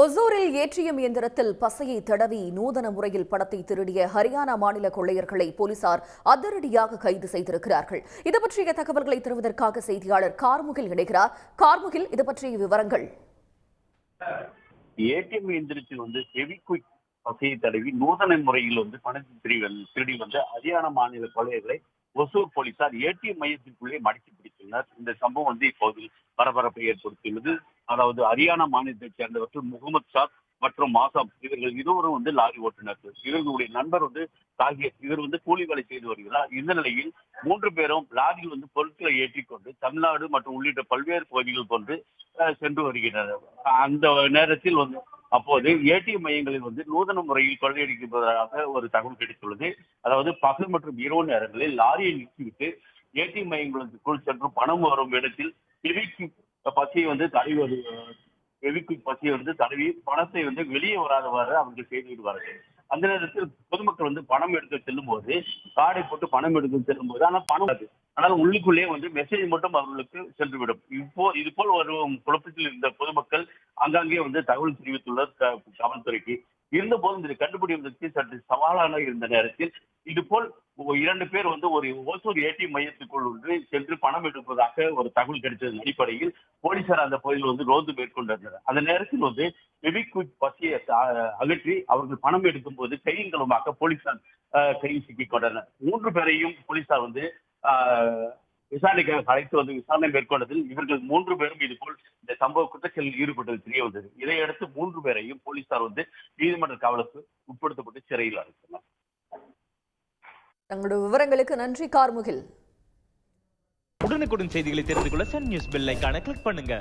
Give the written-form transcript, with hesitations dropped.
ஒசூரில் ஏடிஎம் இயந்திரத்தில் பசையை தடவி நூதன முறையில் பணத்தை திருடிய ஹரியானா மாநில கொள்ளையர்களை போலீசார் அதிரடியாக கைது செய்திருக்கிறார்கள். இது பற்றிய தகவல்களை தருவதற்காக செய்தியாளர் கார்முகில் இணைகிறார். கார்முகில், இது பற்றிய விவரங்கள். ஏடிஎம் இயந்திரத்தில் ஃபெவிக்விக் பசையை தடவி நூதன முறையில் பணத்தை திருடி ஹரியானா மாநில கொள்ளையர்களை ஒசூர் போலீசார் ஏடிஎம் மையத்திற்குள்ளே மடக்கி பிடித்துள்ளனர். இந்த சம்பவம் இப்போது பரபரப்பை ஏற்படுத்தியுள்ளது. அதாவது ஹரியானா மாநிலத்தைச் சேர்ந்தவர்கள் முகமது ஷாத் மற்றும் மாசாம், இவர்கள் இருவரும் லாரி ஓட்டுநர்கள். இவர்களுடைய நண்பர் தாகிர், இவர் கூலி வேலை செய்து வருகிறார். இந்த நிலையில் 3 பேரும் லாரியில் பொருட்களை ஏற்றிக்கொண்டு தமிழ்நாடு மற்றும் உள்ளிட்ட பல்வேறு பகுதிகள் கொண்டு சென்று வருகின்றனர். அந்த நேரத்தில் அப்போது ஏடிஎம் மையங்களில் நூதன முறையில் கொள்ளையடிப்பதாக ஒரு தகவல் கிடைத்துள்ளது. அதாவது பகல் மற்றும் இரவு நேரங்களில் லாரியை நிறுத்திவிட்டு ஏடிஎம் மையங்களுக்குள் சென்று பணம் வரும் இடத்தில் பசியை தடவி தடவி பணத்தை வெளியே வராதவாறு அவர்கள் செய்து விடுவார்கள். அந்த நேரத்தில் பொதுமக்கள் பணம் எடுக்க செல்லும் போது கார்டை போட்டு பணம் எடுக்க செல்லும் போது ஆனால் பணம் ஆனால் உள்ளுக்குள்ளே மெசேஜ் மட்டும் அவர்களுக்கு சென்றுவிடும். இது போல் வரும் குழப்பத்தில் இருந்த பொதுமக்கள் ஆங்காங்கே தகவல் தெரிவித்துள்ள காவல்துறைக்கு. இருந்த போதும் இதை கண்டுபிடிப்பதற்கு சற்று சவாலான இருந்த நேரத்தில் இதுபோல் 2 பேர் ஒரு ஓசூர் ஏடிஎம் மையத்துக்குள் சென்று பணம் எடுப்பதாக ஒரு தகவல் கிடைத்ததன் அடிப்படையில் போலீசார் அந்த பகுதியில் ரோந்து மேற்கொண்டனர். அந்த நேரத்தில் ஃபெவிக்விக் பசியை அகற்றி அவர்கள் பணம் எடுக்கும் போது கையங்களுமாக போலீசார் கையில் சிக்கிக் கொண்டனர். 3 பேரையும் போலீசார் விசாரணைக்காக அழைத்து விசாரணை மேற்கொண்டதில் இவர்கள் 3 பேரும் இதுபோல் இந்த சம்பவ குற்றச்செயலில் ஈடுபட்டது தெரிய வந்தது. இதையடுத்து 3 பேரையும் போலீசார் நீதிமன்ற காவலுக்கு உட்படுத்தப்பட்டு சிறையில் அடைத்தனர். தங்களுடைய விவரங்களுக்கு நன்றி கார்முகில். உடனுக்குடன் செய்திகளை தெரிந்து கொள்ள சன் நியூஸ் பெல் ஐகானை கிளிக் பண்ணுங்க.